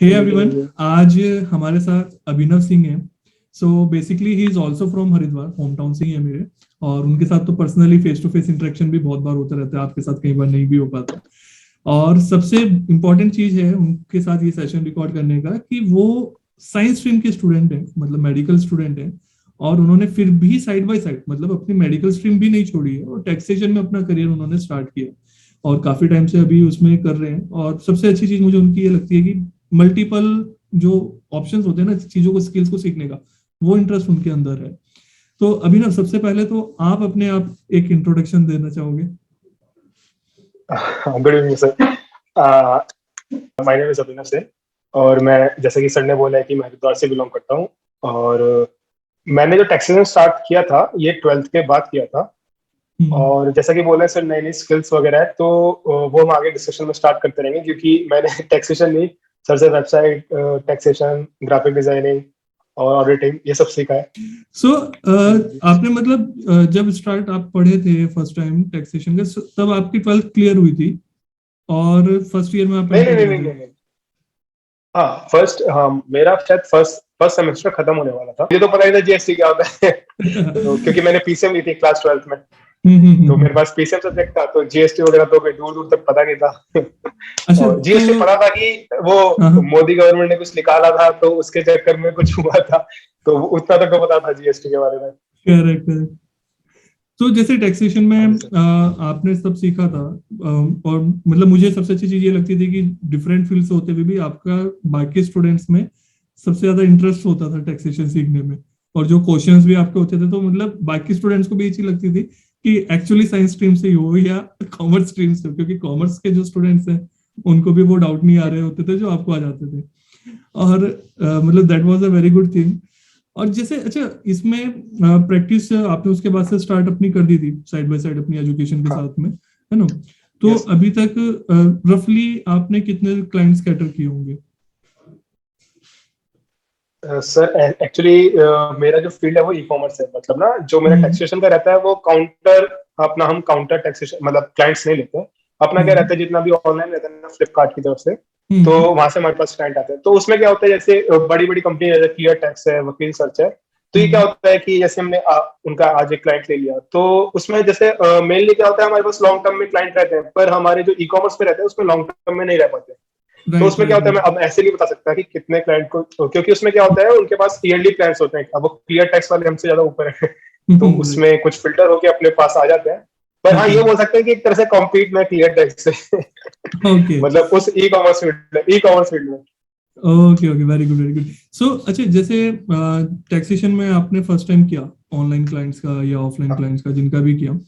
Hey everyone, आज हमारे साथ अभिनव सिंह है। So basically he is also from Haridwar, home town से ही है मेरे। और उनके साथ तो personally face to face interaction भी बहुत बार होता रहता है, आपके साथ कई बार नहीं भी हो पाता। और सबसे इम्पोर्टेंट चीज है उनके साथ ये सेशन रिकॉर्ड करने का कि वो साइंस स्ट्रीम के स्टूडेंट है, मतलब मेडिकल स्टूडेंट है। और उन्होंने फिर भी साइड बाय साइड मतलब अपनी मेडिकल स्ट्रीम भी नहीं छोड़ी है और टैक्सेशन में अपना करियर उन्होंने स्टार्ट किया और काफी टाइम से अभी उसमें कर रहे हैं। और सबसे अच्छी चीज मुझे उनकी ये लगती है कि मल्टीपल जो ऑप्शंस होते हैं ना चीजों को, स्किल्स को सीखने का, वो इंटरेस्ट उनके अंदर है। तो अभिनव, सबसे पहले तो आप अपने आप एक इंट्रोडक्शन देना चाहोगे? Good evening sir. My name is Abhinav Singh और मैं, जैसे कि सर ने बोला है कि मैं हरिद्वार से बिलोंग करता हूँ। और मैंने जो टैक्सेशन स्टार्ट किया था ये 12th के बाद किया था। और जैसा कि बोला है सर, नई नई स्किल्स वगैरह है तो वो हम आगे डिस्कशन में स्टार्ट करते रहेंगे, क्योंकि मैंने टैक्सेशन नहीं, सर से वेबसाइट, टैक्सेशन, ग्राफिक डिजाइनिंग और ऑडिटिंग ये सब सीखा है। सो आपने मतलब जब स्टार्ट आप पढ़े थे फर्स्ट टाइम टैक्सेशन का, तब आपकी 12th क्लियर हुई थी और फर्स्ट ईयर में आप नहीं। हाँ, मेरा शायद फर्स्ट सेमेस्टर खत्म होने वाला था। मुझे तो पता ही था जीएसटी क्या होता है तो क्योंकि मैंने पीसीएम ली थी क्लास 12th में, तो मेरे पास पीसीएम सब्जेक्ट था, तो जीएसटी वगैरह तो दूर दूर तक पता नहीं था। अच्छा, और जीएसटी पता था कि वो मोदी गवर्नमेंट ने कुछ निकाला था तो उसके चक्कर में कुछ हुआ था, तो उतना तक तो पता था जीएसटी के बारे में। करेक्ट। तो जैसे टैक्सेशन में आपने सब सीखा था, और मतलब मुझे सबसे अच्छी चीज ये लगती थी कि डिफरेंट फील्ड से होते हुए भी आपका बाकी स्टूडेंट्स में सबसे ज्यादा इंटरेस्ट होता था टैक्सेशन सीखने में। और जो क्वेश्चंस भी आपके होते थे तो मतलब बाकी स्टूडेंट्स को भी ये चीज लगती थी कि एक्चुअली साइंस स्ट्रीम से ही हो या कॉमर्स स्ट्रीम से हो, क्योंकि कॉमर्स के जो स्टूडेंट्स हैं उनको भी वो डाउट नहीं आ रहे होते थे जो आपको आ जाते थे। और मतलब that was a very good thing. और जैसे अच्छा, इसमें प्रैक्टिस आपने उसके बाद से स्टार्ट अपनी कर दी थी साइड बाय साइड अपनी एजुकेशन के साथ में, है ना? तो अभी तक रफली आपने कितने क्लाइंट्स कैटर किए होंगे? सर एक्चुअली मेरा जो फील्ड है वो ई कॉमर्स है। मतलब ना, जो मेरा टैक्सेशन का रहता है वो काउंटर, अपना हम काउंटर टैक्सेशन, मतलब क्लाइंट्स नहीं लेते हैं। अपना क्या रहता है, जितना भी ऑनलाइन रहता है ना फ्लिपकार्ट की तरफ से, तो वहां से हमारे पास क्लाइंट आते हैं। तो उसमें क्या होता है, जैसे बड़ी बड़ी कंपनी जैसे क्लियर टैक्स है, वकील सर्च है, तो ये क्या होता है कि जैसे हमने उनका आज एक क्लाइंट ले लिया, तो उसमें जैसे मेनली क्या होता है, हमारे पास लॉन्ग टर्म में क्लाइंट रहते हैं, पर हमारे जो ई कॉमर्स पे रहते हैं उसमें लॉन्ग टर्म में नहीं रह पाते। तो उसमें क्या होता है, मैं अब ऐसे नहीं बता सकता कि कितने क्लाइंट को, क्योंकि उसमें क्या होता है उनके पास ईयरली प्लान्स होते हैं। अब वो क्लियर टैक्स वाले हमसे ज्यादा ऊपर है तो उसमें कुछ फिल्टर होके अपने पास आ जाते हैं। पर हाँ, ये बोल सकते हैं कि एक तरह से कॉम्पीट में क्लियर टैक्स से मतलब उस ई कॉमर्स फील्ड में। Okay, very good. सो अच्छा, जैसे टैक्सेशन में आपने फर्स्ट टाइम किया ऑनलाइन क्लाइंट्स का या ऑफलाइन क्लाइंट्स का, जिनका भी किया,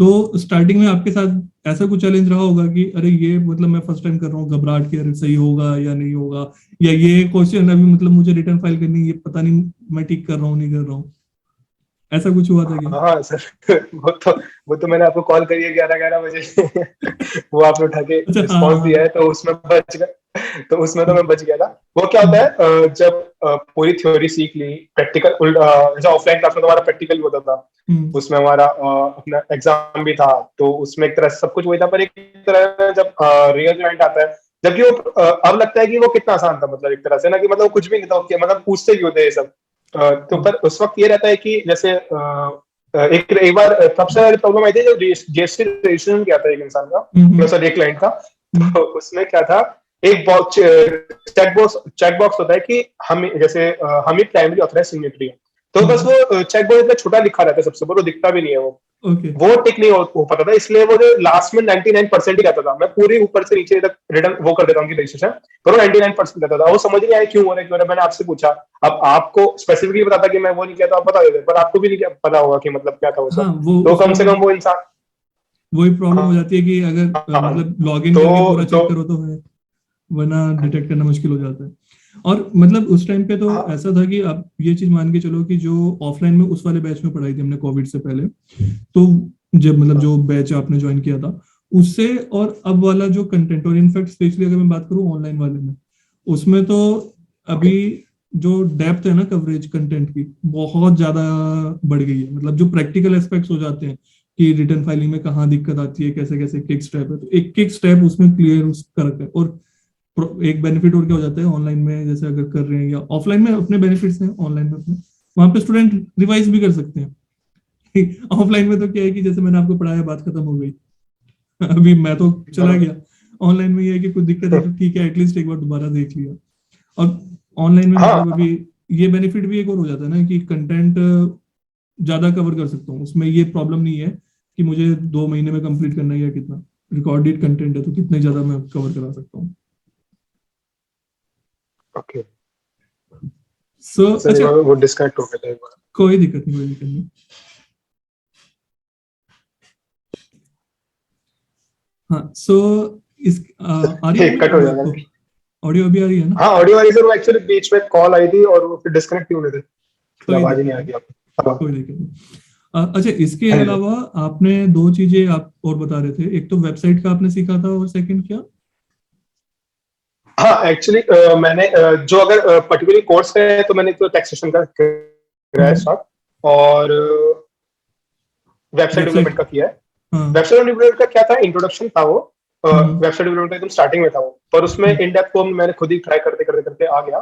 तो स्टार्टिंग में आपके साथ ऐसा कुछ चैलेंज रहा होगा कि अरे ये मतलब मैं फर्स्ट टाइम कर रहा हूँ, घबराहट की, अरे सही होगा या नहीं होगा, या ये क्वेश्चन अभी मतलब मुझे रिटर्न फाइल करनी है, ये पता नहीं मैं ठीक कर रहा हूँ नहीं कर रहा हूँ, ऐसा कुछ हुआ था क्या? हाँ सर वो तो मैंने आपको कॉल करी है 11-11 बजे वो आपने उठा के रिस्पॉन्स दिया है, तो उसमें बच गया, तो उसमें तो मैं बच गया था। वो क्या होता है, जब पूरी थ्योरी सीख ली, प्रैक्टिकल, जैसे ऑफलाइन क्लास में तो हमारा प्रैक्टिकल होता था, उसमें हमारा अपना एग्जाम भी था, तो उसमें एक तरह से सब कुछ वही था। पर एक तरह जब रियल क्लाइंट आता है, जबकि वो अब लगता है कि वो कितना आसान था, मतलब एक तरह से ना, कि मतलब कुछ भी नहीं था, मतलब पूछते क्यों थे ये सब। तो पर उस वक्त ये रहता है कि जैसे एक बार सबसे बड़ी प्रॉब्लम आई थी जब जीएसटी रजिस्ट्रेशन किया था एक इंसान का, सॉरी एक क्लाइंट का। तो उसमें क्या था, एक बॉक्स, चेक बॉक्स होता है कि हम जैसे हम ही प्राइमरी ऑथराइज सिग्नेटरी है, तो बस वो चेक बॉक्स इतना छोटा लिखा रहता है सबसे, पर वो दिखता भी नहीं है वो। वो टिक नहीं हो पाता था, इसलिए वो जो लास्ट में 99% ही रहता था। मैं पूरी ऊपर से नीचे तक रिटर्न वो कर देता हूँ रजिस्ट्रेशन, पर वो 99% रहता था। वो समझ नहीं आया क्यों हो रहा है। मैंने आपसे पूछा, अब आपको स्पेसिफिकली पता था कि मैं वो नहीं किया, तो आप बता देते, पर आपको भी नहीं पता होगा कि मतलब क्या था वो सब। तो कम से कम वो इंसान, वही प्रॉब्लम हो जाती है कि अगर मतलब लॉग इन करके पूरा चेक करो तो है, वरना डिटेक्ट करना मुश्किल हो जाता है। और मतलब उस टाइम पे तो ऐसा था कि आप ये चीज मान के चलो कि जो ऑफलाइन में उस वाले बैच में पढ़ाई थी हमने कोविड से पहले, तो जब मतलब जो बैच आपने ज्वाइन किया था उससे और अब वाला जो कंटेंट, और इनफैक्ट स्पेशली अगर मैं बात करूं ऑनलाइन वाले में, उसमें तो अभी जो डेप्थ है ना कवरेज कंटेंट की, बहुत ज्यादा बढ़ गई है। मतलब जो प्रैक्टिकल एस्पेक्ट्स हो जाते हैं कि रिटर्न फाइलिंग में कहाँ दिक्कत आती है, कैसे कैसे किक स्टेप है, तो एक किक स्टेप उसमें क्लियर कर रखा है। और एक बेनिफिट और क्या हो जाता है ऑनलाइन में, जैसे अगर कर रहे हैं या ऑफलाइन में अपने बेनिफिट्स हैं, ऑनलाइन में अपने, वहां पे स्टूडेंट रिवाइज भी कर सकते हैं। ऑफलाइन में तो क्या है कि जैसे मैंने आपको पढ़ाया, बात खत्म हो गई, अभी मैं तो चला बराबर। गया। ऑनलाइन में ये है कि कुछ दिक्कत है तो ठीक है, एटलीस्ट एक बार दोबारा देख लिया। और ऑनलाइन में मतलब हाँ अभी ये बेनिफिट भी एक और हो जाता है ना कि कंटेंट ज्यादा कवर कर सकता हूँ, उसमें ये प्रॉब्लम नहीं है कि मुझे 2 महीने में कंप्लीट करना है या कितना, रिकॉर्डेड कंटेंट है तो कितने ज्यादा मैं कवर करा सकता हूँ। ओके। सो सर एक अच्छा, बार वो डिस्कनेक्ट हो गया था एक बार। कोई दिक्कत नहीं, कोई दिक्कत नहीं। हाँ सो इस आ रही है ठीक, अभी कट हो ऑडियो जाएगा। आपको? ऑडियो अभी आ रही है ना? हाँ ऑडियो वाली सर, वो एक्चुअली बीच में कॉल आई थी और वो फिर डिस्कनेक्ट ही होने थे, फिर कोई आवाज ही दिक्कत नहीं आ नहीं, रही आपको। हाँ कोई दिक्कत नहीं। अच्छा, इसके हाँ जी सर। अलावा आपने दो चीजें आप और बता रहे थे, एक तो वेबसाइट का आपने सीखा था और सेकंड क्या? हाँ एक्चुअली मैंने जो अगर पर्टिकुलर कोर्स है तो मैंने तो टैक्सेशन का किया है हम्म। स्टार्ट, और वेबसाइट डेवलपमेंट वेबसाइट। का किया है। हाँ। वेबसाइट डेवलपमेंट का क्या था, इंट्रोडक्शन था वो। हम्म। वेबसाइट डेवलपमेंट एकदम स्टार्टिंग में था वो, पर उसमें हम्म। इन डेप्थ को मैंने खुद ही ट्राई करते करते करते आ गया।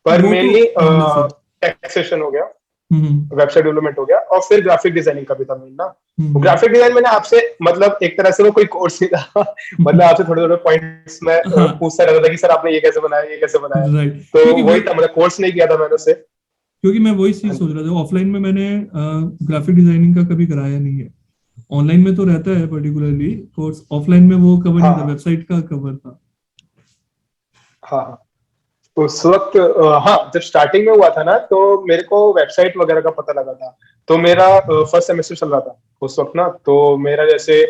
पर वो तो मेनली अंडरस्टूड। टैक्सेशन हो गया, हम्म। वेबसाइट डेवलपमेंट हो गया, और फिर ग्राफिक डिजाइनिंग का भी था मेन ना। वो हम्म। ग्राफिक डिजाइन मैंने आपसे मतलब एक तरह से वो कोई कोर्स नहीं था। मतलब आपसे थोड़े थोड़े पॉइंट्स में हाँ पूछता रहता था कि सर आपने ये कैसे बनाया, ये कैसे बनाया। राइट, तो क्योंकि वही था, मतलब कोर्स नहीं किया था मैंने उससे। क्योंकि मैं वही चीज हाँ सोच जी। रहा था, ऑफलाइन में मैंने ग्राफिक डिजाइनिंग का कभी कराया नहीं है। ऑनलाइन में तो रहता है पर्टिकुलरली कोर्स, ऑफलाइन में वो कवर नहीं था, हाँ वेबसाइट का कवर था। हाँ हाँ। उस वक्त हाँ जब स्टार्टिंग में हुआ था ना, तो मेरे को वेबसाइट वगैरह का पता लगा था। तो मेरा फर्स्ट सेमेस्टर चल रहा था उस वक्त ना, तो मेरा जैसे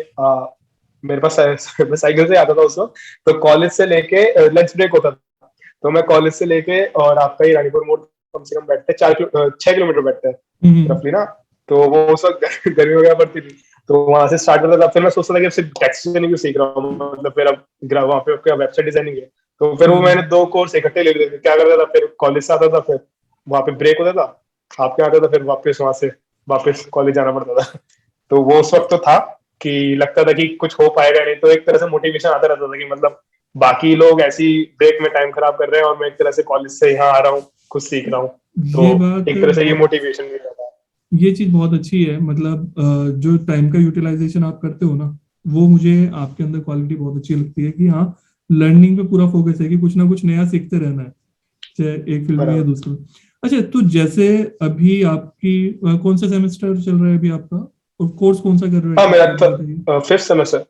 मेरे पास मैं साइकिल से आता था उस वक्त। तो कॉलेज से लेके लंच ब्रेक होता था, तो मैं कॉलेज से लेके और आपका ही रानीपुर मोड़ कम से कम बैठते 6 किलोमीटर बैठते हैं हम्म। रफली ना। तो वो उस वक्त गर्मी वगैरह पड़ती थी, तो वहां से स्टार्ट करता था। फिर मैं सोचता था कि अब सिर्फ टैक्सेशन ही क्यों सीख रहा हूँ, मतलब फिर अब वहां पे क्या वेबसाइट डिजाइनिंग है। तो फिर वो मैंने हाँ। 2 कोर्स इकट्ठे ले लिए थे। क्या करता था, फिर कॉलेज से आता था, फिर वहां पे ब्रेक होता था, आपके आता था, फिर वापस वहां से वापस कॉलेज जाना पड़ता था। तो वो उस वक्त तो था कि लगता था कि कुछ हो पाएगा नहीं, तो एक तरह से मोटिवेशन आता रहता था कि मतलब बाकी लोग ऐसी ब्रेक में टाइम खराब कर रहे हैं और मैं एक तरह से कॉलेज से यहाँ आ रहा हूँ, कुछ सीख रहा हूँ। तो ये बात एक तरह से ये बहुत, मोटिवेशन भी रहता है। ये चीज बहुत अच्छी है, मतलब जो टाइम का यूटिलाइजेशन आप करते हो ना, वो मुझे आपके अंदर क्वालिटी बहुत अच्छी लगती है कि हाँ, लर्निंग पे पूरा फोकस है कि कुछ ना कुछ नया सीखते रहना है, चाहे एक फील्ड में या बराबर। दूसरे में। अच्छा, तो जैसे अभी आपकी कौन सा सेमेस्टर चल रहा है अभी आपका, और कोर्स कौन सा कर रहे हो हाँ मेरा एग्जैक्टली ये बताइए? Fifth semester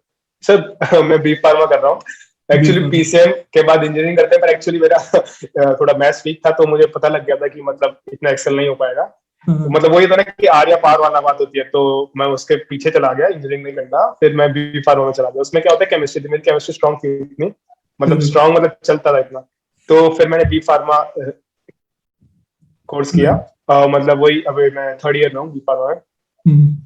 sir. मैं बी फार्मा कर रहा हूँ। B actually pharma. पीसीएम के बाद इंजीनियरिंग करते हैं, पर एक्चुअली मेरा थोड़ा मैथ्स वीक था, तो मुझे पता लग गया था कि मतलब इतना एक्सेल नहीं हो पाएगा। हाँ तो हाँ। मतलब वही था ना कि आर या पार वाला बात होती है, तो मैं उसके पीछे चला गया, इंजीनियरिंग नहीं करना, फिर मैं बी फार्मा में चला गया। उसमें क्या होता है, केमिस्ट्री थी, मेरी केमिस्ट्री स्ट्रॉन्ग थी इतनी, मतलब करेक्ट। स्ट्रॉन्ग मतलब चलता था इतना। तो फिर मैंने बी फार्मा कोर्स किया। करेक्ट। मतलब वही अभी मैं थर्ड ईयर में हूँ बी फार्मा में। हम्म।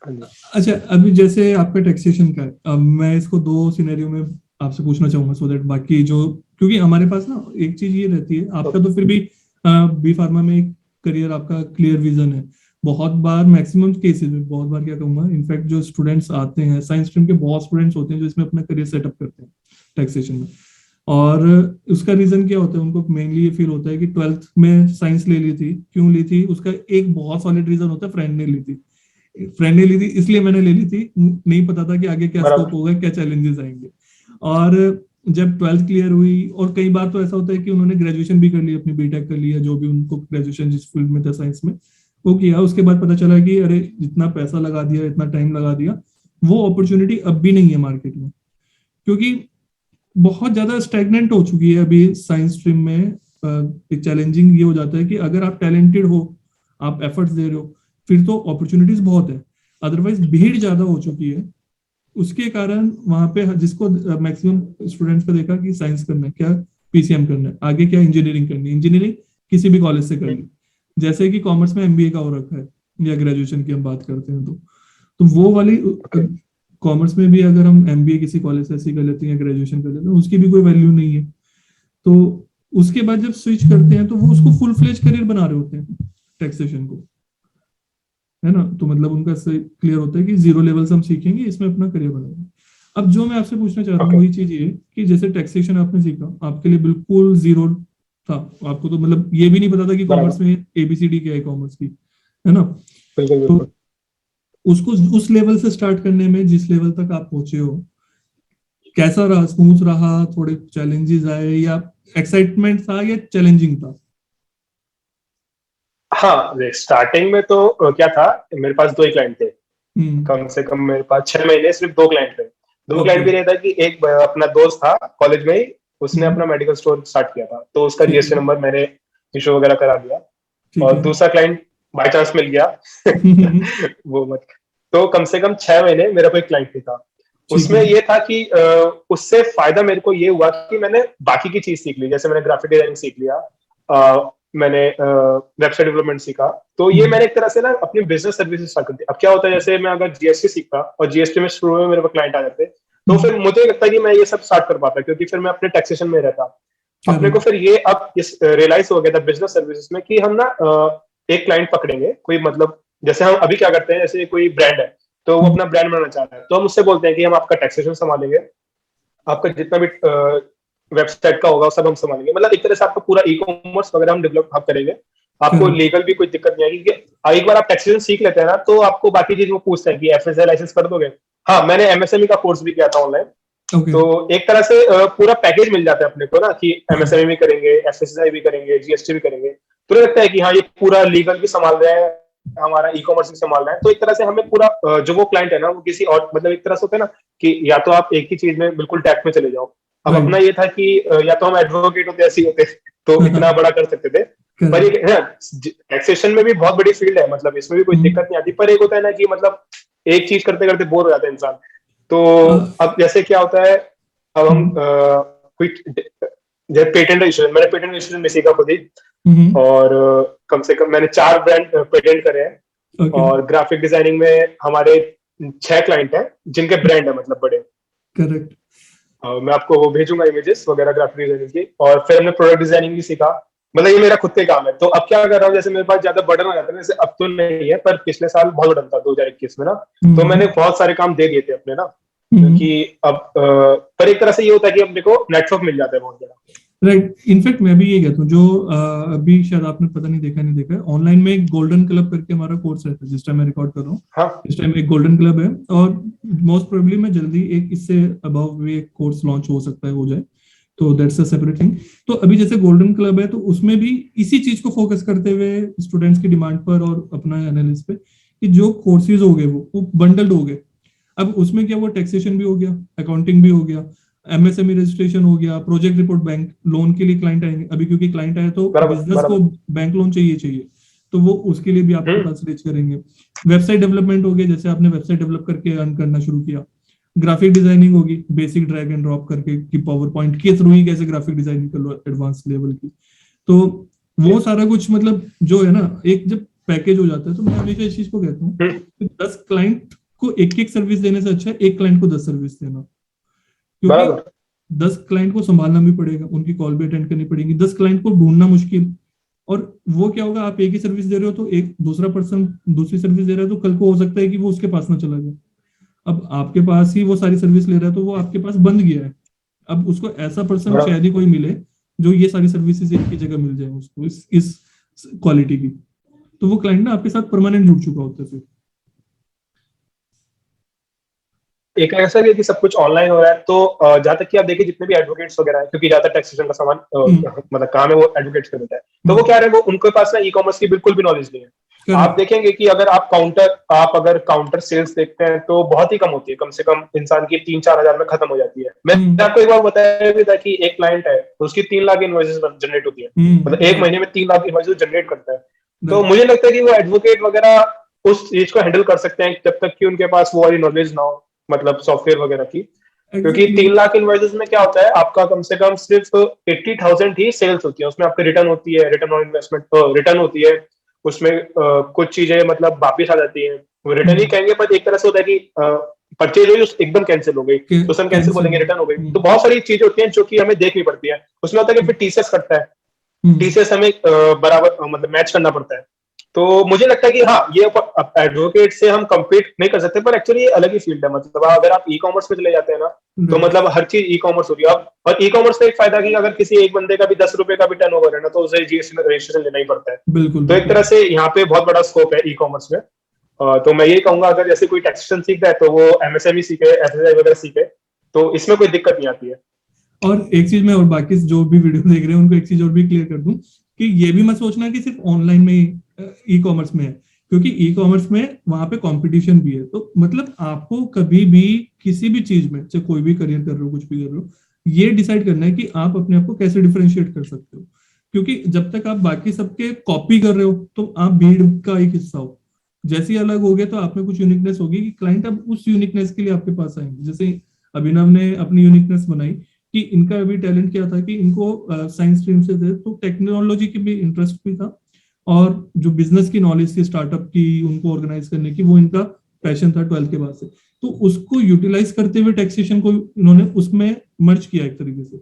हाँ जी। अच्छा, अभी जैसे आपका टैक्सेशन का है, अब मैं इसको दो सिनेरियो में आपसे पूछना चाहूंगा सो दैट बाकी जो, क्योंकि हमारे पास ना एक चीज ये रहती है, आपका तो फिर भी बी फार्मा में एक करियर आपका क्लियर विजन है। बहुत बार, मैक्सिमम केसेस में, बहुत बार क्या कहूंगा, इनफैक्ट जो स्टूडेंट्स आते हैं साइंस स्ट्रीम के, बहुत स्टूडेंट्स होते हैं जो इसमें अपना करियर सेटअप करते हैं टैक्सेशन में। और उसका रीजन क्या होता है, उनको मेनली ये फील होता है कि ट्वेल्थ में साइंस ले ली थी, क्यों ली थी, उसका एक बहुत सॉलिड रीजन होता है, फ्रेंड ने ली थी। फ्रेंड ने ली थी इसलिए मैंने ले ली थी, नहीं पता था कि आगे क्या स्कोप बराबर। होगा, क्या चैलेंजेस आएंगे। और जब ट्वेल्थ क्लियर हुई, और कई बार तो ऐसा होता है कि उन्होंने ग्रेजुएशन भी कर ली, अपनी बीटेक कर लिया, जो भी उनको ग्रेजुएशन जिस फील्ड में था साइंस में वो किया, उसके बाद पता चला कि अरे जितना पैसा लगा दिया, इतना टाइम लगा दिया, वो अपॉर्चुनिटी अब भी नहीं है मार्केट में, क्योंकि बहुत ज्यादा स्टैग्नेंट हो चुकी है अभी साइंस स्ट्रीम में। एक चैलेंजिंग ये हो जाता है कि अगर आप टैलेंटेड हो, आप एफर्ट्स दे रहे हो, फिर तो अपॉर्चुनिटीज बहुत है, अदरवाइज भीड़ ज्यादा हो चुकी है। उसके कारण वहां पे जिसको मैक्सिमम स्टूडेंट्स को देखा कि साइंस करना है क्या, पीसीएम करना है, आगे क्या इंजीनियरिंग करनी है, इंजीनियरिंग किसी भी कॉलेज से कर ली, जैसे कि कॉमर्स में एमबीए का हो रखा है, या ग्रेजुएशन की हम बात करते हैं तो वो वाली, ओके। कॉमर्स में भी अगर हम एमबीए किसी कॉलेज से ऐसी कर लेते हैं या ग्रेजुएशन कर लेते हैं, उसकी भी कोई वैल्यू नहीं है। तो उसके बाद जब स्विच करते हैं तो वो उसको फुल फ्लेज करियर बना रहे होते हैं टैक्सेशन को, है ना, तो मतलब उनका क्लियर होता है कि जीरो लेवल से हम सीखेंगे, इसमें अपना करियर बनाएंगे। अब जो मैं आपसे पूछना चाह रहा हूँ Okay. वही चीज ये कि जैसे टैक्सेशन आपने सीखा, आपके लिए बिल्कुल जीरो था, आपको तो मतलब ये भी नहीं पता था कि कॉमर्स बराबर, में एबीसीडी क्या है कॉमर्स की, है ना? बिल्कुल तो बिल्कुल। उसको उस लेवल से स्टार्ट करने में जिस लेवल तक आप पहुंचे हो, कैसा रहा? स्मूथ रहा, थोड़े चैलेंजेस आए, या एक्साइटमेंट था, या चैलेंजिंग था? हाँ, स्टार्टिंग में तो क्या था, मेरे पास 2 ही क्लाइंट थे। हम्म। कम से कम मेरे पास 6 महीने सिर्फ 2 क्लाइंट थे। 2 ओके। क्लाइंट भी रहता कि एक अपना दोस्त था कॉलेज में ही, उसने हम्म। अपना मेडिकल स्टोर स्टार्ट किया था, तो उसका ठीक जीएसटी है। नंबर मैंने इशू वगैरह करा दिया। ठीक और है। दूसरा क्लाइंट बाय चांस मिल गया। ठीक वो मत, तो कम से कम 6 महीने मेरा कोई क्लाइंट नहीं था। उसमें है। ये था कि उससे फायदा मेरे को ये हुआ कि मैंने बाकी की चीज सीख ली, जैसे मैंने ग्राफिक डिजाइनिंग सीख लिया, मैंने वेबसाइट डेवलपमेंट सीखा। तो ये हम्म। मैंने एक तरह से ना अपनी बिजनेस सर्विसेज स्टार्ट कर दी। अब क्या होता है, जैसे मैं अगर जीएसटी सीखता और जीएसटी में शुरू में मेरे पास क्लाइंट आ जाते, तो फिर मुझे लगता है कि मैं ये सब स्टार्ट कर पाता, क्योंकि फिर मैं अपने टैक्सेशन में रहता। अपने को करेक्ट। फिर ये अब इस रियलाइज हो गया था बिजनेस सर्विसेज में कि हम ना एक क्लाइंट पकड़ेंगे कोई, मतलब जैसे हम अभी क्या करते हैं, जैसे कोई ब्रांड है तो वो अपना ब्रांड बनाना चाह रहा है, तो हम उससे बोलते हैं कि हम आपका टैक्सेशन संभालेंगे, आपका जितना भी वेबसाइट का होगा सब हम संभालेंगे, मतलब एक तरह से आपका पूरा ई कॉमर्स वगैरह हम डेवलप आप करेंगे। आपको करेक्ट। लीगल भी कोई दिक्कत नहीं आएगी, क्योंकि एक बार आप टैक्सेशन सीख लेते हैं ना, तो आपको बाकी चीज वो पूछते हैं कि एफएसआई लाइसेंस कर दोगे। हाँ, मैंने एमएसएमई का कोर्स भी किया था ऑनलाइन, ओके। तो एक तरह से पूरा पैकेज मिल जाता है अपने को ना, कि हाँ। एमएसएमई भी करेंगे, एफएसआई भी करेंगे, जीएसटी भी करेंगे, तो लगता है कि हाँ ये पूरा लीगल भी संभाल रहे हैं, हमारा ई कॉमर्स भी संभाल रहा है। तो एक तरह से हमें पूरा जो वो क्लाइंट है ना, वो किसी और मतलब एक तरह से होता है ना कि या तो आप एक ही चीज में बिल्कुल टैक्स में चले जाओ। अब अपना राइट। ये था कि या तो हम एडवोकेट होते, ऐसे ही होते तो इतना बड़ा कर सकते थे। पर करेक्ट। एक टैक्सेशन में भी बहुत बड़ी फील्ड है, मतलब इसमें भी कोई दिक्कत नहीं आती, पर एक होता है ना कि मतलब एक चीज करते करते बोर हो जाता है इंसान। तो अब जैसे क्या होता है, अब हम कोई जैसे पेटेंट रजिस्ट्रेशन, मैंने पेटेंट रजिस्ट्रेशन में सीखा खुद ही। और कम से कम मैंने 4 ब्रांड पेटेंट करे हैं। ओके। और ग्राफिक डिजाइनिंग में हमारे 6 क्लाइंट हैं जिनके ब्रांड है, मतलब बड़े। करेक्ट। मैं आपको वो भेजूंगा इमेजेस वगैरह ग्राफिक डिजाइनिंग की। और फिर हमने प्रोडक्ट डिजाइनिंग भी सीखा। मतलब ये मेरा खुद का काम है। तो अब क्या कर रहा हूँ, जैसे मेरे पास ज्यादा बर्डन आ जाता है, जैसे अब तो नहीं है, पर पिछले साल बहुत बर्डन था 2021 में ना। तो मैंने बहुत सारे काम दे दिए थे अपने ना, क्योंकि अब पर एक तरह से ये होता है कि अपने को नेटवर्क मिल जाता है बहुत ज्यादा। राइट। इनफैक्ट मैं भी ये कहता हूँ, जो अभी शायद आपने पता नहीं देखा नहीं देखा है, ऑनलाइन में एक गोल्डन क्लब करके हमारा कोर्स रहता है जिस टाइम मैं रिकॉर्ड कर रहा हूँ। हाँ, इस टाइम एक गोल्डन क्लब है, और मोस्ट प्रोबेबली में जल्दी एक इससे अबव भी एक कोर्स लॉन्च हो सकता है, हो जाए, तो दैट्स अ सेपरेट थिंग। तो अभी जैसे गोल्डन क्लब है, तो उसमें भी इसी चीज को फोकस करते हुए स्टूडेंट्स की डिमांड पर और अपना एनालिसिस पे, कि जो कोर्सेज हो गए वो बंडल्ड हो गए। अब उसमें क्या, वो टैक्सेशन भी हो गया, अकाउंटिंग भी हो गया, एमएसएमई रजिस्ट्रेशन हो गया, प्रोजेक्ट रिपोर्ट, बैंक लोन के लिए क्लाइंट आएंगे अभी, क्योंकि क्लाइंट आए तो बराबर बिजनेस को बराबर। बैंक लोन चाहिए चाहिए, तो वो उसके लिए भी आपके पास रीच करेंगे। वेबसाइट डेवलपमेंट हो गया, जैसे आपने वेबसाइट डेवलप करके अर्न करना शुरू किया। ग्राफिक डिजाइनिंग होगी, बेसिक ड्रैग एंड ड्रॉप करके कि पावर पॉइंट के थ्रू ही कैसे ग्राफिक डिजाइनिंग कर लो एडवांस लेवल की। तो वो सारा कुछ मतलब जो है ना, एक जब पैकेज हो जाता है, तो मैं हमेशा इस चीज को कहता हूँ कि 10 क्लाइंट को एक एक सर्विस देने से अच्छा है एक क्लाइंट को 10 सर्विस देना, क्योंकि बराबर 10 क्लाइंट को संभालना भी पड़ेगा, उनकी कॉल भी अटेंड करनी पड़ेगी, 10 क्लाइंट को ढूंढना मुश्किल। और वो क्या होगा, आप एक ही सर्विस दे रहे हो तो एक दूसरा पर्सन दूसरी सर्विस दे रहा है, तो कल को हो सकता है कि वो उसके पास ना चला जाए। अब आपके पास ही वो सारी सर्विस ले रहा है, तो वो आपके पास बंद गया है। अब उसको ऐसा पर्सन बराबर। शायद ही कोई मिले जो ये सारी सर्विसेज एक ही जगह मिल जाए उसको, इस क्वालिटी की। तो वो क्लाइंट ना आपके साथ परमानेंट जुड़ चुका होता है फिर। एक ऐसा भी है कि सब कुछ ऑनलाइन हो रहा है, तो जहां तक कि आप देखिए जितने भी एडवोकेट्स वगैरह हैं, क्योंकि ज्यादा टैक्सेशन का सामान मतलब काम है वो एडवोकेट्स का होता है, तो वो क्या है, वो उनके पास ना ई कॉमर्स की बिल्कुल भी नॉलेज नहीं है। आप करेक्ट। देखेंगे कि आप अगर काउंटर सेल्स देखते हैं तो बहुत ही कम होती है, कम से कम इंसान की 3-4 हजार में खत्म हो जाती है। मैंने आपको एक बार बताया भी था कि एक क्लाइंट है तो उसकी 3 लाख इनवॉइसेस जनरेट होती है, मतलब एक महीने में 3 लाख इनवॉइसेस जनरेट करता है। तो मुझे लगता है कि वो एडवोकेट वगैरह उस चीज को हैंडल कर सकते हैं जब तक कि उनके पास वो वाली नॉलेज ना हो, मतलब सॉफ्टवेयर वगैरह की। क्योंकि एग्जैक्टली। 3 लाख इनवॉइसेस में क्या होता है, आपका कम से कम सिर्फ 80,000 ही सेल्स होती है, उसमें आपकी रिटर्न होती है, रिटर्न ऑन इन्वेस्टमेंट रिटर्न होती है। उसमें कुछ चीजें मतलब वापिस आ जाती है, वो रिटर्न ही कहेंगे, पर एक तरह से होता है कि परचेज हुई एकदम कैंसिल हो गई तो हम कैंसिल कैंसिल। बोलेंगे, रिटर्न हो गई। तो बहुत सारी चीजें होती हैं जो कि हमें देखनी पड़ती है। उसमें होता है कि फिर टीसीएस कटता है, टीसीएस हमें बराबर मतलब मैच करना पड़ता है। तो मुझे लगता है कि हाँ, ये एडवोकेट से हम कम्पीट नहीं कर सकते, पर एक्चुअली ये अलग ही फील्ड है। मतलब अगर आप ई कॉमर्स में चले जाते हैं ना, तो मतलब हर चीज ई कॉमर्स होगी अब। और ई कॉमर्स का एक फायदा कि अगर किसी एक बंदे का भी 10 रुपए का भी टर्न ओवर है ना, तो उसे जीएसटी में रजिस्ट्रेशन लेना ही पड़ता है। बिल्कुल तो एक तरह से यहाँ पे बहुत बड़ा स्कोप है ई कॉमर्स में। तो मैं यही कहूंगा, अगर जैसे कोई टैक्सेशन सीख रहा है तो वो एमएसएमई सीखे, एफएसआई वगैरह सीखे, तो इसमें कोई दिक्कत नहीं आती है। और एक चीज मैं और बाकी जो भी वीडियो देख रहे हैं उनको एक चीज और भी क्लियर कर दूं कि ये भी मत सोचना कि सिर्फ ऑनलाइन में ई कॉमर्स में है, क्योंकि ई कॉमर्स में वहां पे कंपटीशन भी है। तो मतलब आपको कभी भी किसी भी चीज में, चाहे कोई भी करियर कर रहे हो, कुछ भी कर रहे हो, ये डिसाइड करना है कि आप अपने आप को कैसे डिफरेंशिएट कर सकते हो। क्योंकि जब तक आप बाकी सबके कॉपी कर रहे हो तो आप भीड़ का एक हिस्सा हो। जैसे ही अलग हो गए तो आप में कुछ यूनिकनेस होगी कि क्लाइंट अब उस यूनिकनेस के लिए आपके पास आएंगे। जैसे अभिनव ने अपनी यूनिकनेस बनाई कि इनका भी टैलेंट क्या था कि इनको साइंस स्ट्रीम से थे, तो टेक्नोलॉजी की भी इंटरेस्ट भी था, और जो बिजनेस की नॉलेज थी स्टार्टअप की, उनको ऑर्गेनाइज करने की, वो इनका पैशन था 12th के बाद से। तो उसको यूटिलाइज करते हुए टैक्सेशन को इन्होंने उसमें मर्ज किया एक तरीके से।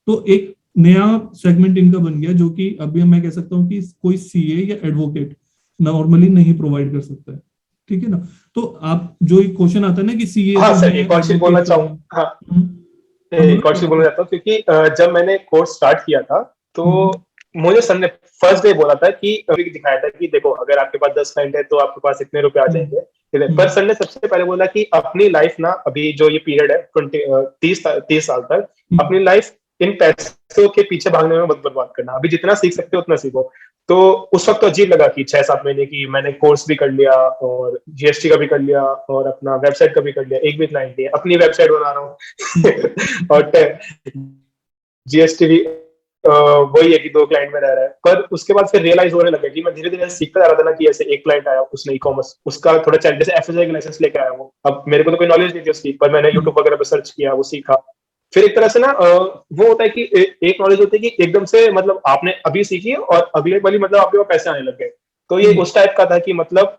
तो एक नया सेगमेंट इनका बन गया, जो कि अभी मैं कह सकता हूँ कि कोई सीए या एडवोकेट नॉर्मली नहीं प्रोवाइड कर सकता है। ठीक है ना? तो आप जो एक क्वेश्चन आता है ना कि सीए हाँ तो सर, है, एक और चीज बोलना एडवोकेट तो है। चाहूँ। हाँ, बोलो एक और चीज बोलो। बोलना चाहता हूँ, क्योंकि जब मैंने कोर्स स्टार्ट किया था, तो हम्म, मुझे सर ने फर्स्ट डे बोला था कि अभी दिखाया था कि देखो, अगर आपके पास 10 क्लाइंट है तो आपके पास इतने रुपए आ हम्म, जाएंगे, ठीक है। पर हम्म, सर ने सबसे पहले बोला कि अपनी लाइफ ना, अभी जो ये पीरियड है 30 साल तक, हम्म, अपनी लाइफ इन पैसों के पीछे भागने में मत बर्बाद करना। अभी जितना सीख सकते हो उतना सीखो। तो उस वक्त तो अजीब लगा कि 6-7 महीने की मैंने कोर्स भी कर लिया, और जीएसटी का भी कर लिया, और अपना वेबसाइट का भी कर लिया, एक भी क्लाइंट नहीं है, अपनी वेबसाइट बना रहा हूँ हम्म। और जीएसटी भी वही है कि 2 क्लाइंट में रह रहा है। पर उसके बाद फिर रियलाइज होने लगा कि मैं धीरे धीरे सीखता जा रहा था ना, कि ऐसे एक क्लाइंट आया, उसने ई कॉमर्स, उसका थोड़ा चैलेंज, जैसे एफएसआई का लाइसेंस लेके आया वो, अब मेरे को तो कोई नॉलेज नहीं थी उसकी, पर मैंने यूट्यूब वगैरह पे सर्च किया, वो सीखा। फिर एक तरह से ना वो होता है कि एक नॉलेज होती है कि एकदम से मतलब आपने अभी सीखी और अभी वाली मतलब आपके पास पैसे आने लग गए। तो ये उस टाइप का था कि मतलब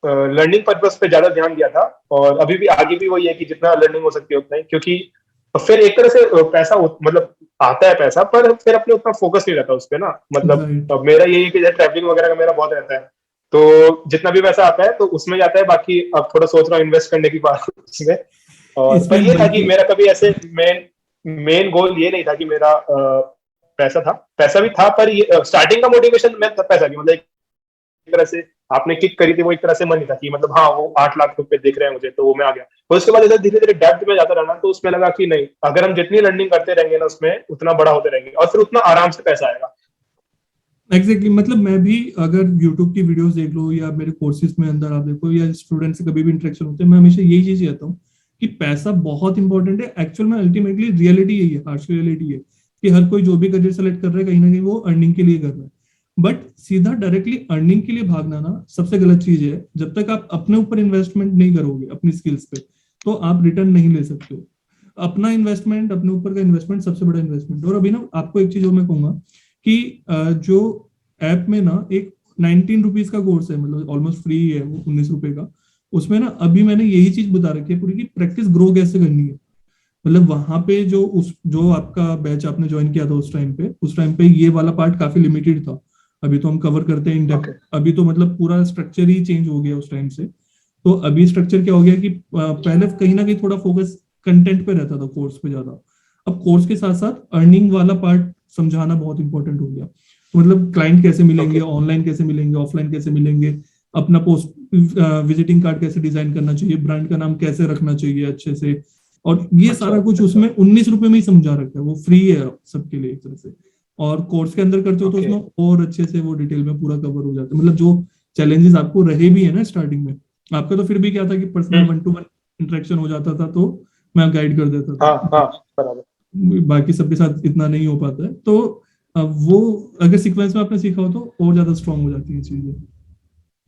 लर्निंग पर्पस पे ज्यादा ध्यान दिया था, और अभी भी आगे भी वही है कि जितना लर्निंग हो सकती है उतना ही, क्योंकि फिर एक तरह से पैसा मतलब आता है पैसा, पर फिर अपने उतना फोकस नहीं रहता उस पर ना। मतलब राइट। मेरा यही है कि ट्रैवलिंग वगैरह का मेरा बहुत रहता है, तो जितना भी पैसा आता है तो उसमें जाता है, बाकी अब थोड़ा सोच रहा हूँ इन्वेस्ट करने की बात उसमें। और पर इसमें ये था कि बल्कि मेरा कभी ऐसे मेन मेन गोल ये नहीं था कि मेरा पैसा था। पैसा भी था, पर ये स्टार्टिंग का मोटिवेशन में पैसा नहीं, मतलब एक तरह से आपने किक करी थी, वो एक तरह से मन नहीं था कि मतलब हाँ वो 8 लाख रुपए दिख रहे हैं मुझे, तो वो मैं आ गया। और उसके बाद धीरे धीरे डेप्थ में जाता रहना, तो उसमें लगा कि नहीं, अगर हम जितनी लर्निंग करते रहेंगे ना उसमें, उतना बड़ा होते रहेंगे, और फिर उतना आराम से पैसा आएगा। एग्जैक्टली मतलब मैं भी अगर यूट्यूब की वीडियोस देख लो या मेरे कोर्सेज में अंदर आप देखो या स्टूडेंट से कभी भी इंटरेक्शन होते हैं, मैं हमेशा यही चीज कहता हूँ कि पैसा बहुत इंपॉर्टेंट है। एक्चुअल में अल्टीमेटली रियलिटी यही है, हार्श रियलिटी है कि हर कोई जो भी करियर सेलेक्ट कर रहा है कहीं ना कहीं वो अर्निंग के लिए कर रहा है। बट सीधा डायरेक्टली अर्निंग के लिए भागना ना सबसे गलत चीज है। जब तक आप अपने ऊपर इन्वेस्टमेंट नहीं करोगे अपनी स्किल्स पे, तो आप रिटर्न नहीं ले सकते हो। अपना इन्वेस्टमेंट, अपने ऊपर का इन्वेस्टमेंट सबसे बड़ा इन्वेस्टमेंट। और अभी ना आपको एक चीज और मैं कहूंगा कि जो ऐप में ना एक 19 रुपीज का कोर्स है, मतलब ऑलमोस्ट फ्री है वो, 19 रुपए का। उसमें ना अभी मैंने यही चीज बता रखी है पूरी की प्रैक्टिस ग्रो कैसे करनी है। मतलब वहां पे जो आपका बैच आपने ज्वाइन किया था उस टाइम पे ये वाला पार्ट काफी लिमिटेड था। अभी तो हम कवर करते हैं इन डेप्थ। ओके। अभी तो मतलब पूरा स्ट्रक्चर ही चेंज हो गया उस टाइम से। तो अभी स्ट्रक्चर क्या हो गया कि पहले कहीं ना कहीं थोड़ा फोकस कंटेंट पे रहता था, कोर्स पे ज्यादा। अब कोर्स के साथ साथ अर्निंग वाला पार्ट समझाना बहुत इंपॉर्टेंट हो गया। तो मतलब क्लाइंट कैसे मिलेंगे, ओके। ऑनलाइन कैसे मिलेंगे, ऑफलाइन कैसे मिलेंगे, अपना पोस्ट विजिटिंग कार्ड कैसे डिजाइन करना चाहिए, ब्रांड का नाम कैसे रखना चाहिए अच्छे से। और ये अच्छा। सारा कुछ उसमें 19 रुपए में ही समझा रखा है, वो फ्री है सबके लिए एक तरह से। और कोर्स के अंदर करते हो तो ओके। उसमें और अच्छे से वो डिटेल में पूरा कवर हो जाता है। मतलब जो चैलेंजेस आपको रहे भी है ना स्टार्टिंग में, आपका तो फिर भी क्या था कि पर्सनल हम्म। 1 to 1 इंटरेक्शन हो जाता था, तो मैं गाइड कर देता था। हाँ हाँ, बराबर। बाकी सबके साथ इतना नहीं हो पाता है। तो वो अगर सीक्वेंस में आपने सीखा हो तो और ज्यादा स्ट्रांग हो जाती है चीजें।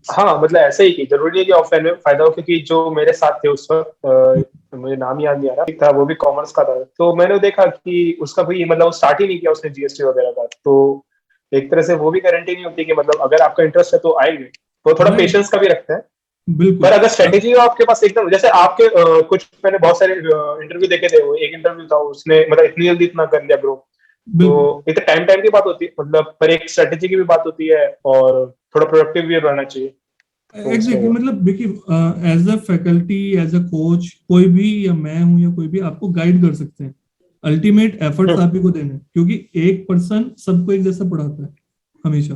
हाँ, मतलब ऐसे ही कि जरूरी है कि ऑफलाइन में फायदा हो, क्योंकि जो मेरे साथ थे उस वक्त, मुझे नाम याद नहीं आ रहा, था वो भी कॉमर्स का था, तो मैंने देखा कि उसका कोई मतलब वो स्टार्ट ही नहीं किया उसने जीएसटी वगैरह का। तो एक तरह से वो भी गारंटी नहीं होती कि मतलब अगर आपका इंटरेस्ट है तो आएंगे। तो थोड़ा राइट। पेशेंस का भी रखता है। पर बिल्कुल। अगर स्ट्रेटेजी हो आपके पास एकदम, जैसे आपके कुछ मैंने बहुत सारे इंटरव्यू देखे थे, वो एक इंटरव्यू था उसने मतलब इतनी जल्दी इतना कर लिया ग्रो। तो बिल्कुल। एक तो टाइम टाइम की बात होती है, मतलब पर एक स्ट्रेटेजी की भी बात होती है, और थोड़ा प्रोडक्टिव भी रहना चाहिए। तो एग्जैक्टली मतलब देखिए as a faculty as a coach कोई भी, या मैं हूं या कोई भी, आपको गाइड कर सकते हैं। अल्टीमेट एफर्ट्स आप ही को देने हैं, क्योंकि एक पर्सन सबको एक जैसा पढ़ाता है हमेशा।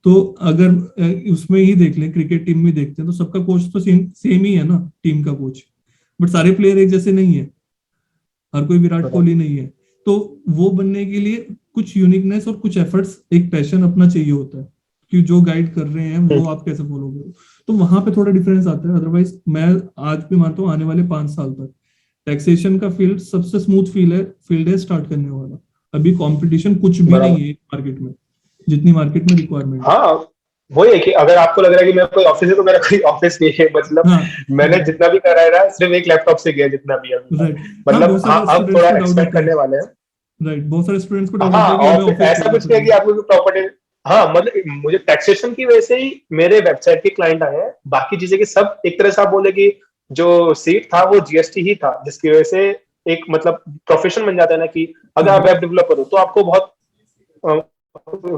तो अगर उसमें ही देख लें, क्रिकेट टीम में देखते हैं तो सबका कोच तो सेम ही है ना, टीम का कोच, बट सारे प्लेयर एक जैसे नहीं है, हर कोई विराट कोहली नहीं है। तो वो बनने के लिए कुछ यूनिकनेस और कुछ एफर्ट्स, एक पैशन अपना चाहिए होता है कि जो गाइड कर रहे हैं वो आप कैसे फॉलो करो। तो वहां पे थोड़ा डिफरेंस आता है। अदरवाइज मैं आज भी मानता हूँ आने वाले 5 साल तक टैक्सेशन का फील्ड सबसे स्मूथ फील्ड है स्टार्ट करने वाला। अभी कंपटीशन कुछ भी नहीं है मार्केट में, जितनी मार्केट में रिक्वायरमेंट। हाँ वही है कि अगर आपको लग रहा है कि मेरा कोई ऑफिस है, तो मेरा कोई ऑफिस नहीं है। मतलब हाँ, मैंने जितना भी करा है ना, सिर्फ एक लैपटॉप से किया जितना भी अभी तक। राइट। हाँ, मतलब बहुत सारे अब स्टूडेंट्स थोड़ा को डाउट एक्सपेंड होता है। करने वाले हैं। राइट, बहुत सारे स्टूडेंट्स को डाउट हाँ होता है कि और हमें फिर ऑफिस ऐसा खोलना कुछ नहीं है कि पड़ेगा। आप लोग प्रॉपर्टी, हाँ मतलब मुझे टैक्सेशन की वजह से ही मेरे वेबसाइट के क्लाइंट आए हैं। बाकी चीजें की सब एक तरह से आप बोले कि जो सीट था वो जीएसटी ही था, जिसकी वजह से एक मतलब प्रोफेशन बन जाता है ना कि अगर आप वेब डेवलपर हो तो आपको बहुत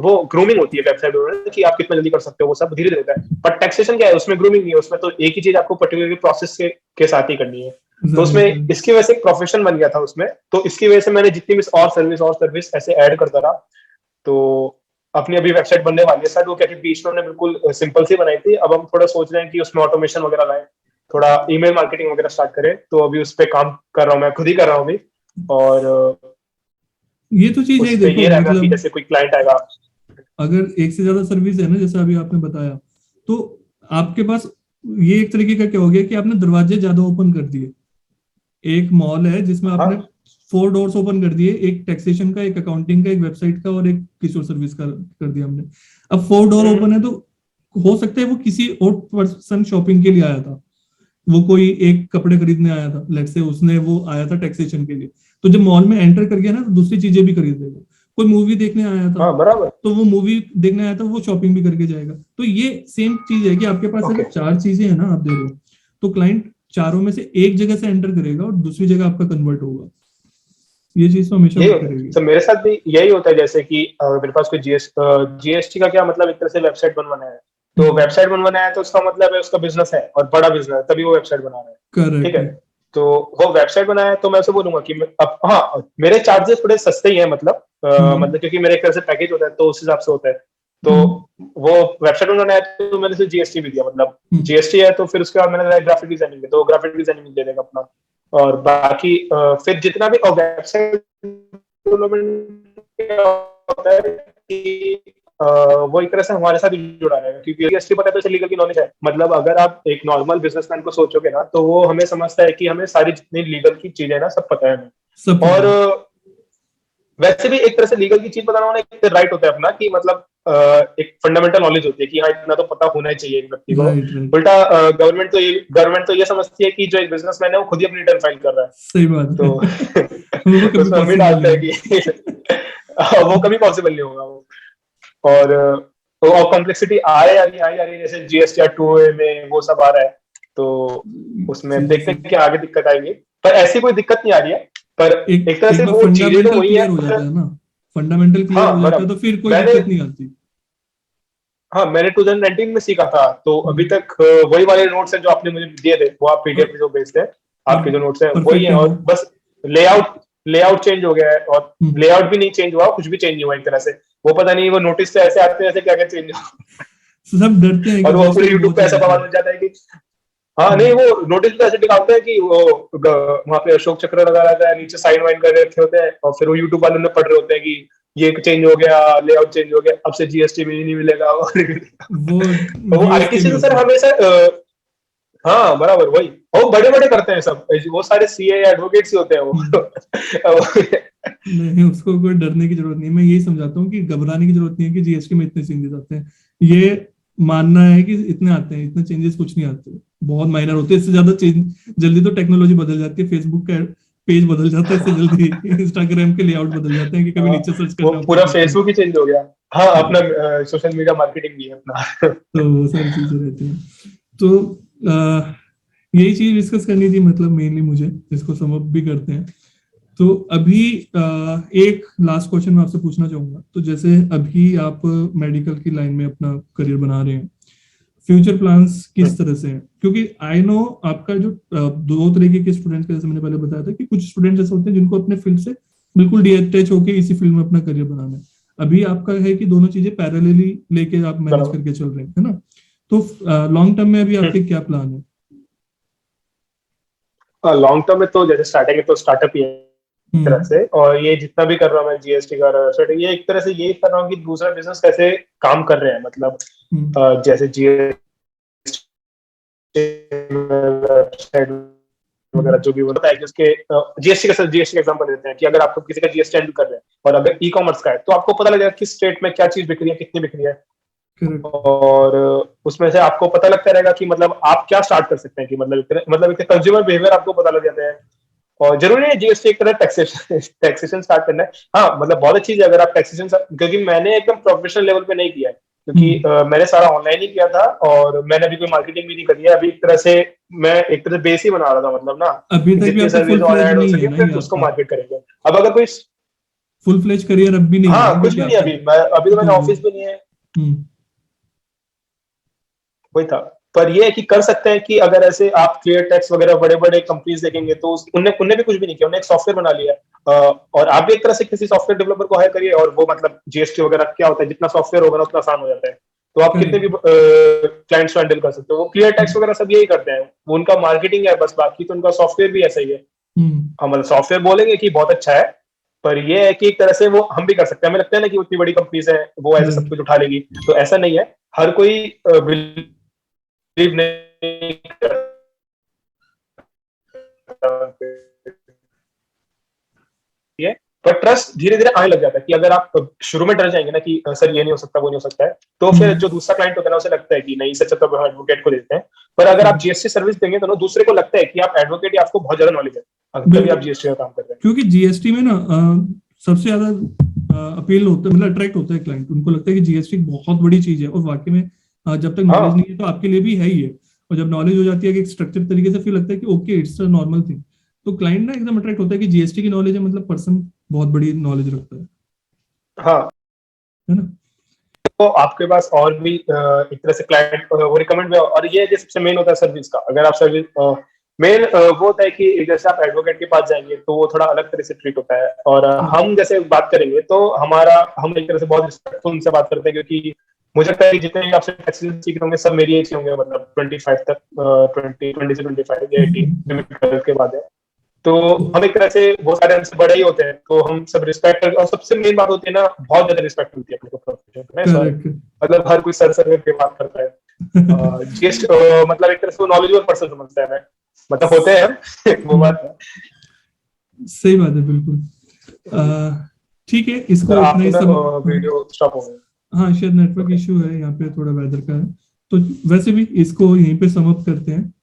वो ग्रूमिंग होती है वेबसाइट में कि आप कितना जल्दी कर सकते हो, वो सब धीरे धीरे होता है। बट टैक्सेशन क्या है, उसमें ग्रूमिंग नहीं है, उसमें तो एक ही चीज आपको पर्टिकुलर प्रोसेस के साथ ही करनी है। तो उसमें इसकी वजह से एक प्रोफेशन बन गया था उसमें। तो इसकी वजह से मैंने जितनी भी और सर्विस ऐसे ऐड करता रहा। तो अपनी अभी वेबसाइट बनने वाली है सर, वो क्या बीच में हमने बिल्कुल सिंपल सी बनाई थी। अब हम थोड़ा सोच रहे हैं कि उसमें ऑटोमेशन वगैरह लाएं, थोड़ा ईमेल मार्केटिंग वगैरह स्टार्ट करें। तो अभी उस पर काम कर रहा हूँ, मैं खुद ही कर रहा हूँ अभी। और ये तो चीज है, उस पे देखो ये रहेगा कि मतलब जैसे कोई क्लाइंट आएगा। अगर एक से ज्यादा सर्विस है ना, जैसे अभी आपने बताया, तो आपके पास ये एक तरीके का क्या हो गया कि आपने दरवाजे ज्यादा ओपन कर दिए। एक मॉल है जिसमें आपने हाँ 4 डोर्स ओपन कर दिए, एक टैक्सेशन का, एक अकाउंटिंग का, एक वेबसाइट का, और एक किशोर सर्विस का कर दिया हमने। अब 4 डोर ओपन है तो हो सकता है वो किसी और पर्सन शॉपिंग के लिए आया था, वो कोई एक कपड़े खरीदने आया था, लेट से उसने वो आया था टैक्सेशन के लिए। तो जब मॉल में एंटर कर गया ना, तो दूसरी चीजें भी खरीदेगा। कोई मूवी देखने आया था, हाँ बराबर। तो वो मूवी देखने आया था, वो शॉपिंग भी करके जाएगा। तो ये सेम चीज है कि आपके पास ओके अगर 4 चीजें हैं ना आप दे रहे हो, तो क्लाइंट चारों में से एक जगह से एंटर करेगा और दूसरी जगह आपका कन्वर्ट होगा। ये चीज तो हमेशा यही वर्क होता है। करेगी। तो मेरे साथ भी यही होता है, जैसे कि मेरे पास कोई जीएसटी का क्या मतलब, एक तरह से वेबसाइट बनवाना है। तो वेबसाइट बनवाना है तो उसका मतलब है उसका बिजनेस है और बड़ा बिजनेस है, तभी वो वेबसाइट बना रहा है। ठीक करेक्ट है। है। तो वो वेबसाइट बनाया है तो मैं उसे बोलूंगा कि अब हाँ मेरे चार्जेस थोड़े सस्ते ही हैं, मतलब मतलब क्योंकि मेरे एक तरह से पैकेज होता है तो उस हिसाब से होता है। तो वो वेबसाइट बनाना है तो मैंने उसे जीएसटी भी दिया, मतलब जीएसटी है तो फिर उसके बाद मैंने ग्राफिक डिजाइनिंग दिया, तो ग्राफिक डिजाइनिंग दे देगा अपना। और बाकी फिर जितना भी वेबसाइट डेवलपमेंट क्या होता है कि वो एक तरह से हमारे साथ ही जुड़ा रहेगा, क्योंकि जीएसटी पता है तो लीगल की नॉलेज है। मतलब अगर आप एक नॉर्मल बिजनेसमैन को सोचोगे ना, तो वो हमें समझता है कि हमें सारी जितनी लीगल की चीजें ना सब पता है हमें। सब पता और है। वैसे भी एक तरह से लीगल की चीज बताना होना एक राइट होता है अपना, कि मतलब एक फंडामेंटल नॉलेज होती है कि हाँ इतना तो पता होना ही चाहिए एक व्यक्ति को। Right, right. उल्टा गवर्नमेंट तो ये समझती है कि जो एक बिजनेसमैन है वो खुद ही अपनी रिटर्न फाइल कर रहा है। सही बात है। तो वो कभी उसमें हम भी पॉसिबल डालते नहीं हैं है। कि वो कभी पॉसिबल नहीं होगा वो। और और कॉम्प्लेक्सिटी आए या नहीं आए यार, जैसे जीएसटी 2 में वो सब आ रहा है, तो उसमें चीजें देखते सब हैं कि आगे दिक्कत आएगी। पर ऐसी कोई दिक्कत नहीं आ रही है। पर एक तरह एक से बार वो चीजें तो फंडामेंटल वही है क्लियर हो जाता है ना, फंडामेंटल क्लियर हो हाँ जाता है बराबर। तो फिर कोई मैंने दिक्कत नहीं आती। हाँ मैंने 2019 में सीखा था, तो अभी तक वही वाले नोट्स हैं जो आपने मुझे दिए थे, वो आप और पीडीएफ जो भेजते हैं। और आपके जो नोट्स हैं वही परफेक्ट है, है वो। और बस लेआउट लेआउट चेंज हो गया है। और लेआउट भी नहीं चेंज हुआ, कुछ भी चेंज नहीं हुआ एक तरह से। वो पता नहीं वो नोटिस से ऐसे आते हैं ऐसे क्या क्या चेंज हुआ। सब डरते हैं कि और वो जीएसटी पूरे में यूट्यूब बहुत पे ऐसा चेंजेस बवाल हो। बन जाता है कि हाँ नहीं वो नोटिस पे ऐसे दिखाते हैं कि वो वहां पे अशोक चक्र लगा रहता है, नीचे साइन वाइन कर रखे होते हैं, और फिर वो यूट्यूब वाले ने पढ़ रहे होते हैं कि ये चेंज हो गया, लेआउट चेंज हो गया, अब से जीएसटी में ही नहीं मिलेगा। वो वो यूएस के आईटीसी लिए से सर होता है। हमेशा हाँ बराबर वही। वो बड़े बड़े करते हैं सब, वो सारे सीए एडवोकेट्स ही होते हैं वो। नहीं, उसको कोई डरने की जरूरत नहीं है। मैं यही समझाता हूँ कि घबराने की जरूरत नहीं है कि जीएसटी में इतने चेंजेस आते हैं। ये मानना है कि इतने आते हैं, इतने चेंजेस कुछ नहीं आते, बहुत माइनर होते हैं। इससे ज्यादा चेंज जल्दी तो टेक्नोलॉजी बदल जाती है, फेसबुक का पेज बदल जाता है इससे जल्दी, इंस्टाग्राम के लेआउट बदल जाते हैं कि कभी नीचे सर्च वो करना पूरा पड़ता है। फेसबुक ही चेंज हो गया। हाँ अपना सोशल मीडिया मार्केटिंग भी है अपना। तो वो सारी चीजें रहती हैं। तो यही चीज डिस्कस करनी थी, मतलब मेनली मुझे, इसको सम अप भी करते हैं। तो अभी एक लास्ट क्वेश्चन मैं आपसे पूछना चाहूंगा। तो जैसे अभी आप मेडिकल की लाइन में अपना करियर बना रहे हैं, फ्यूचर प्लान्स किस तरह से हैं? क्योंकि आई नो आपका जो दो तरीके के स्टूडेंट्स, जैसे मैंने पहले बताया था कि कुछ स्टूडेंट ऐसे होते हैं जिनको अपने फील्ड से बिल्कुल डिअटैच होकर इसी फील्ड में अपना करियर बनाना है। अभी आपका है कि दोनों चीजें पैरेलली लेके आप मैनेज करके चल रहे हैं, है ना? तो लॉन्ग टर्म में अभी आपके क्या प्लान है? लॉन्ग टर्म में तो जैसे स्टार्टिंग में तो स्टार्टअप ही है एक तरह से, और ये जितना भी कर रहा हूँ मैं, जीएसटी कर रहा हूँ, ये एक तरह से यही कर रहा हूँ कि दूसरा बिजनेस कैसे काम कर रहे हैं, मतलब जैसे जीएसटी वगैरह जो भी होता है कि उसके जीएसटी का एग्जांपल देते हैं कि अगर आपको किसी का जीएसटी हैंडल कर रहे हैं और अगर ई कॉमर्स का है तो आपको पता लगेगा किस स्टेट में क्या चीज बिक रही है, कितनी बिक रही है, और उसमें से आपको पता लगता रहेगा कि मतलब आप क्या स्टार्ट कर सकते हैं, कि मतलब एक कंज्यूमर बिहेवियर आपको पता लग जाता है। और जरूरी है जीएसटी एक तरह टैक्सेशन स्टार्ट करना है। हाँ मतलब बहुत अच्छी चीज है अगर आप टैक्सेशन, क्योंकि मैंने एकदम प्रोफेशनल लेवल पे नहीं किया है, क्योंकि मैंने सारा ऑनलाइन ही किया था और मैंने अभी कोई मार्केटिंग भी नहीं करी है। अभी एक तरह से मैं एक तरह से बेस ही बना रहा था, मतलब ना अभी तक भी जितनी आपका service full on fledged हो नहीं है सके ना फिर ये उसको आपका? मार्केट करेंगे। अब अगर कोई फुल फ्लेज करियर अब भी नहीं है हाँ ना कुछ कि भी नहीं, आपका? अभी तो मैंने ऑफिस भी नहीं है, वही था। पर ये है कि कर सकते हैं कि अगर ऐसे आप क्लियर टैक्स वगैरह बड़े बड़े कंपनीज देखेंगे तो उनने भी कुछ भी नहीं किया, उन्होंने एक सॉफ्टवेयर बना लिया। और आप भी एक तरह से किसी सॉफ्टवेयर डेवलपर को हायर करिए और वो मतलब जीएसटी वगैरह क्या होता है, जितना सॉफ्टवेयर होगा ना उतना आसान हो जाता है, तो आप कितने भी क्लाइंट्स को हैंडल कर सकते हो। वो क्लियर टैक्स वगैरह सब यही करते हैं, वो उनका मार्केटिंग है बस, बाकी तो उनका सॉफ्टवेयर भी ऐसा ही है। हम मतलब सॉफ्टवेयर बोलेंगे कि बहुत अच्छा है, पर ये है कि एक तरह से वो हम भी कर सकते हैं। हमें लगता है ना कि उतनी बड़ी कंपनीज है वो ऐसे सब कुछ उठा लेगी, तो ऐसा नहीं है। हर कोई बिलीव नहीं है, पर ट्रस्ट धीरे धीरे आने लग जाता है कि अगर आप शुरू में डर जाएंगे ना कि सर ये नहीं हो सकता, वो नहीं हो सकता है, तो फिर जो दूसरा क्लाइंट होता है ना उसे लगता है कि नहीं, इससे अच्छा तो हम एडवोकेट को देते हैं। पर अगर आप जीएसटी सर्विस देंगे तो ना दूसरे को लगता है कि आप एडवोकेट, आपको बहुत ज्यादा नॉलेज है, तभी आप जीएसटी का काम कर रहे हैं। क्योंकि जीएसटी में ना सबसे ज्यादा अपील होता है, मतलब अट्रैक्ट होता है क्लाइंट, उनको लगता है कि जीएसटी बहुत बड़ी चीज है, और वाकई में जब तक नॉलेज नहीं है तो आपके लिए भी है ही है, और जब नॉलेज हो जाती है कि स्ट्रक्चर तरीके से, फिर लगता है कि okay it's a normal thing, तो क्लाइंट ना एकदम अट्रैक्ट होता है कि जीएसटी की नॉलेज है, मतलब पर्सन बहुत बड़ी नॉलेज रखता है। हाँ है ना? तो आपके पास और भी एक तरह से क्लाइंट वो रिकमेंड में, और ये जो सबसे मेन होता है सर्विस का, अगर आप सर्विस मेन वो होता है कि जैसे आप एडवोकेट के पास जाएंगे तो वो थोड़ा अलग तरह से ट्रीट होता है, और हम जैसे बात करेंगे तो हम एक तरह से बहुत रिस्पेक्टफुल उनसे बात करते हैं, क्योंकि मुझे लगता है कि जितने भी आपसे टैक्सेस सीख रहे होंगे सब मेरी एज के होंगे, मतलब 25 तक, 20 से 25 या 18 के बाद है। तो हम एक तरह से बहुत सारे हमसे बड़े ही होते हैं, तो हम सब रिस्पेक्ट, और सबसे मेन बात होती है ना, बहुत ज्यादा रिस्पेक्ट मिलती है अपने को प्रोफेशन में, सॉरी मतलब हर कोई सर करके बात करता है। जीएसटी मतलब एक तरह से नॉलेजेबल पर्सन समझता है, मैं मतलब होते हैं वो बात है। सही बात है, बिल्कुल। ठीक है, इसको इतना ही सब। वीडियो स्टॉप हो गया। हाँ, शायद नेटवर्क इशू है यहाँ पे, थोड़ा वेदर का है, तो वैसे भी इसको यहीं पे सम अप करते हैं।